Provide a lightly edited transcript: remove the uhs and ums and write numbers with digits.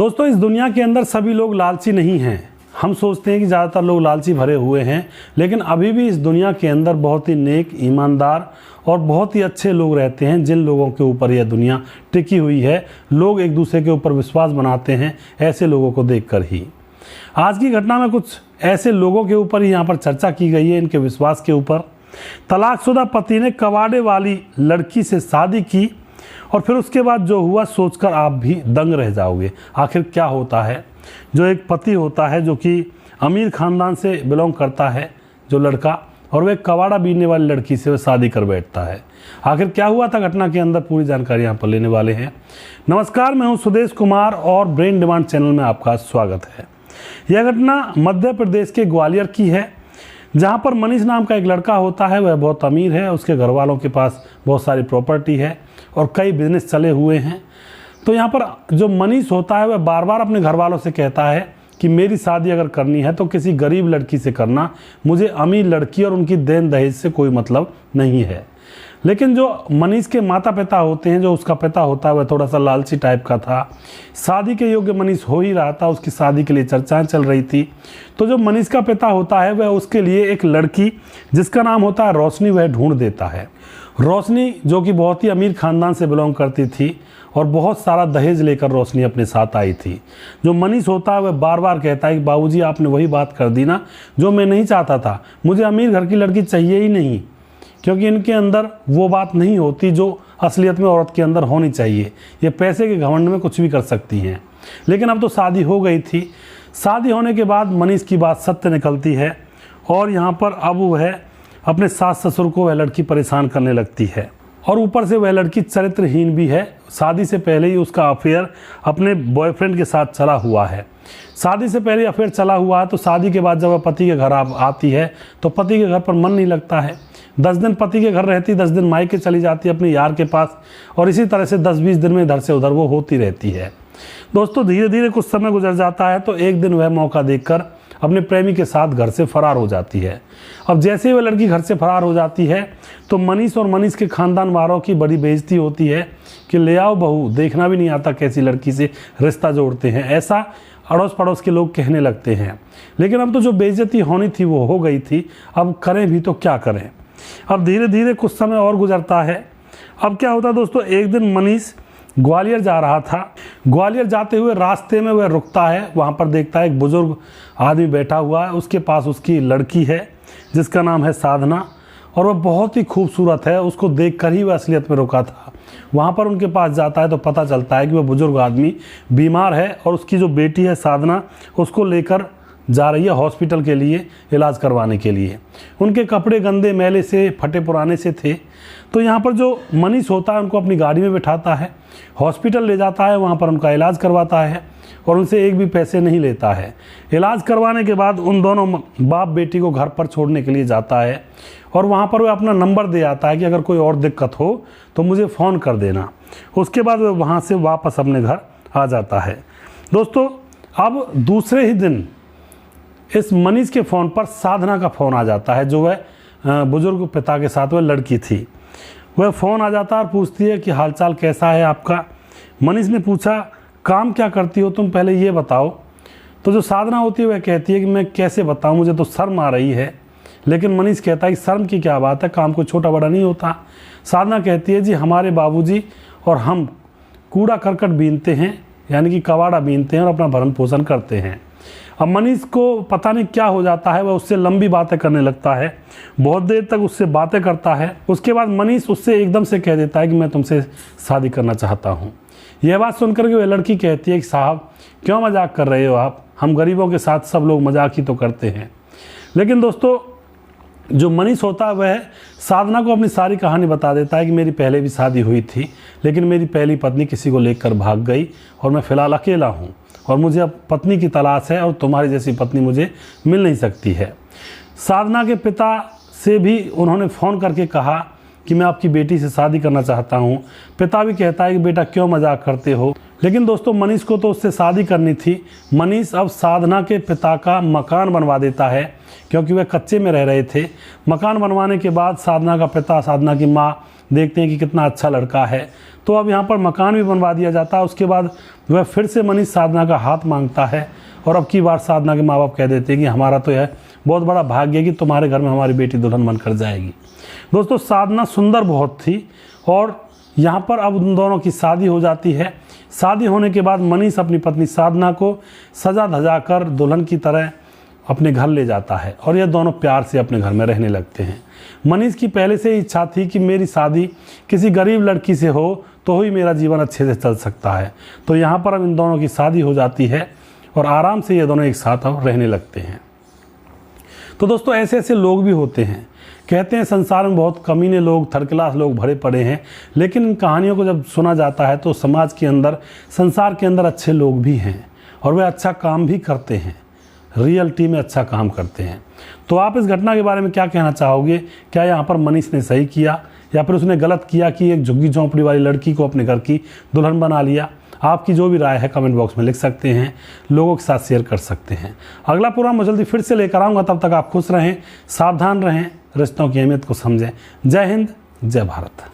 दोस्तों, इस दुनिया के अंदर सभी लोग लालची नहीं हैं। हम सोचते हैं कि ज़्यादातर लोग लालची भरे हुए हैं, लेकिन अभी भी इस दुनिया के अंदर बहुत ही नेक, ईमानदार और बहुत ही अच्छे लोग रहते हैं, जिन लोगों के ऊपर यह दुनिया टिकी हुई है। लोग एक दूसरे के ऊपर विश्वास बनाते हैं ऐसे लोगों को देखकर ही। आज की घटना में कुछ ऐसे लोगों के ऊपर ही यहाँ पर चर्चा की गई है, इनके विश्वास के ऊपर। तलाकशुदा पति ने कबाड़े वाली लड़की से शादी की और फिर उसके बाद जो हुआ सोचकर आप भी दंग रह जाओगे। आखिर क्या होता है? जो एक पति होता है जो कि अमीर खानदान से बिलोंग करता है जो लड़का, और वह कबाड़ा बीनने वाली लड़की से वह शादी कर बैठता है। आखिर क्या हुआ था घटना के अंदर, पूरी जानकारी यहाँ पर लेने वाले हैं। नमस्कार, मैं हूँ सुदेश कुमार और ब्रेन डिमांड चैनल में आपका स्वागत है। यह घटना मध्य प्रदेश के ग्वालियर की है, जहाँ पर मनीष नाम का एक लड़का होता है। वह बहुत अमीर है, उसके घर वालों के पास बहुत सारी प्रॉपर्टी है और कई बिजनेस चले हुए हैं। तो यहाँ पर जो मनीष होता है वह बार बार अपने घर वालों से कहता है कि मेरी शादी अगर करनी है तो किसी गरीब लड़की से करना, मुझे अमीर लड़की और उनकी देन दहेज से कोई मतलब नहीं है। लेकिन जो मनीष के माता पिता होते हैं, जो उसका पिता होता है, वह थोड़ा सा लालची टाइप का था। शादी के योग्य मनीष हो ही रहा था, उसकी शादी के लिए चर्चाएं चल रही थी। तो जो मनीष का पिता होता है वह उसके लिए एक लड़की जिसका नाम होता है रोशनी, वह ढूंढ देता है। रोशनी जो कि बहुत ही अमीर खानदान से बिलोंग करती थी और बहुत सारा दहेज लेकर रोशनी अपने साथ आई थी। जो मनीष होता है वह बार बार कहता है कि बाबूजी आपने वही बात कर दी ना जो मैं नहीं चाहता था, मुझे अमीर घर की लड़की चाहिए ही नहीं, क्योंकि इनके अंदर वो बात नहीं होती जो असलियत में औरत के अंदर होनी चाहिए। ये पैसे के घमंड में कुछ भी कर सकती हैं। लेकिन अब तो शादी हो गई थी। शादी होने के बाद मनीष की बात सत्य निकलती है और यहाँ पर अब वह अपने सास ससुर को वह लड़की परेशान करने लगती है और ऊपर से वह लड़की चरित्रहीन भी है। शादी से पहले ही उसका अफेयर अपने बॉयफ्रेंड के साथ चला हुआ है। शादी से पहले अफेयर चला हुआ है, तो शादी के बाद जब वह पति के घर आती है तो पति के घर पर मन नहीं लगता है। 10 दिन पति के घर रहती, 10 दिन मायके चली जाती अपने यार के पास, और इसी तरह से 10-20 दिन में इधर से उधर वो होती रहती है। दोस्तों, धीरे धीरे कुछ समय गुजर जाता है तो एक दिन वह मौका देखकर अपने प्रेमी के साथ घर से फरार हो जाती है। अब जैसे ही वह लड़की घर से फरार हो जाती है तो मनीष और मनीष के खानदान वालों की बड़ी बेइज्जती होती है कि ले आओ बहू, देखना भी नहीं आता कैसी लड़की से रिश्ता जोड़ते हैं, ऐसा अड़ोस पड़ोस के लोग कहने लगते हैं। लेकिन अब तो जो बेइज्जती होनी थी वो हो गई थी, अब करें भी तो क्या करें। अब धीरे धीरे कुछ समय और गुजरता है। अब क्या होता है दोस्तों, एक दिन मनीष ग्वालियर जा रहा था। ग्वालियर जाते हुए रास्ते में वह रुकता है, वहाँ पर देखता है एक बुजुर्ग आदमी बैठा हुआ है, उसके पास उसकी लड़की है जिसका नाम है साधना, और वह बहुत ही खूबसूरत है। उसको देखकर ही वह असलियत में रुका था। वहाँ पर उनके पास जाता है तो पता चलता है कि वह बुजुर्ग आदमी बीमार है और उसकी जो बेटी है साधना, उसको लेकर जा रही है हॉस्पिटल के लिए इलाज करवाने के लिए। उनके कपड़े गंदे मैले से फटे पुराने से थे। तो यहाँ पर जो मनीष होता है उनको अपनी गाड़ी में बिठाता है, हॉस्पिटल ले जाता है, वहाँ पर उनका इलाज करवाता है और उनसे एक भी पैसे नहीं लेता है। इलाज करवाने के बाद उन दोनों बाप बेटी को घर पर छोड़ने के लिए जाता है और वहाँ पर वह अपना नंबर दे आता है कि अगर कोई और दिक्कत हो तो मुझे फ़ोन कर देना। उसके बाद वह वहाँ से वापस अपने घर आ जाता है। दोस्तों, अब दूसरे ही दिन इस मनीष के फ़ोन पर साधना का फ़ोन आ जाता है, जो वह बुजुर्ग पिता के साथ वह लड़की थी। वह फ़ोन आ जाता है और पूछती है कि हालचाल कैसा है आपका। मनीष ने पूछा, काम क्या करती हो तुम, पहले ये बताओ। तो जो साधना होती है वह कहती है कि मैं कैसे बताऊं, मुझे तो शर्म आ रही है। लेकिन मनीष कहता है कि शर्म की क्या बात है, काम कोई छोटा बड़ा नहीं होता। साधना कहती है, जी हमारे बाबूजी और हम कूड़ा करकट बीनते हैं, यानी कि कबाड़ा बीनते हैं और अपना भरण पोषण करते हैं। अब मनीष को पता नहीं क्या हो जाता है, वह उससे लंबी बातें करने लगता है, बहुत देर तक उससे बातें करता है। उसके बाद मनीष उससे एकदम से कह देता है कि मैं तुमसे शादी करना चाहता हूँ। यह बात सुनकर के वह लड़की कहती है कि साहब क्यों मजाक कर रहे हो आप, हम गरीबों के साथ सब लोग मजाक ही तो करते हैं। लेकिन दोस्तों, जो मनीष होता है वह साधना को अपनी सारी कहानी बता देता है कि मेरी पहले भी शादी हुई थी, लेकिन मेरी पहली पत्नी किसी को लेकर भाग गई और मैं फ़िलहाल अकेला हूँ और मुझे अब पत्नी की तलाश है और तुम्हारी जैसी पत्नी मुझे मिल नहीं सकती है। साधना के पिता से भी उन्होंने फ़ोन करके कहा कि मैं आपकी बेटी से शादी करना चाहता हूँ। पिता भी कहता है कि बेटा क्यों मजाक करते हो। लेकिन दोस्तों, मनीष को तो उससे शादी करनी थी। मनीष अब साधना के पिता का मकान बनवा देता है, क्योंकि वह कच्चे में रह रहे थे। मकान बनवाने के बाद साधना का पिता, साधना की माँ देखते हैं कि कितना अच्छा लड़का है। तो अब यहाँ पर मकान भी बनवा दिया जाता है। उसके बाद वह फिर से मनीष साधना का हाथ मांगता है और अब की बार साधना के माँ बाप कह देते हैं कि हमारा तो यह बहुत बड़ा भाग्य है कि तुम्हारे घर में हमारी बेटी दुल्हन बनकर जाएगी। दोस्तों, साधना सुंदर बहुत थी और यहाँ पर अब उन दोनों की शादी हो जाती है। शादी होने के बाद मनीष अपनी पत्नी साधना को सजा धजा कर दुल्हन की तरह अपने घर ले जाता है और यह दोनों प्यार से अपने घर में रहने लगते हैं। मनीष की पहले से ही इच्छा थी कि मेरी शादी किसी गरीब लड़की से हो तो ही मेरा जीवन अच्छे से चल सकता है। तो यहाँ पर अब इन दोनों की शादी हो जाती है और आराम से ये दोनों एक साथ अब रहने लगते हैं। तो दोस्तों, ऐसे ऐसे लोग भी होते हैं। कहते हैं संसार में बहुत कमीने लोग, थर्ड क्लास लोग भरे पड़े हैं, लेकिन इन कहानियों को जब सुना जाता है तो समाज के अंदर, संसार के अंदर अच्छे लोग भी हैं और वे अच्छा काम भी करते हैं, रियलिटी में अच्छा काम करते हैं। तो आप इस घटना के बारे में क्या कहना चाहोगे? क्या यहाँ पर मनीष ने सही किया या फिर उसने गलत किया कि एक झुग्गी झोंपड़ी वाली लड़की को अपने घर की दुल्हन बना लिया? आपकी जो भी राय है कमेंट बॉक्स में लिख सकते हैं, लोगों के साथ शेयर कर सकते हैं। अगला प्रोग्राम मैं जल्दी फिर से लेकर आऊँगा। तब तक आप खुश रहें, सावधान रहें, रिश्तों की अहमियत को समझें। जय हिंद, जय भारत।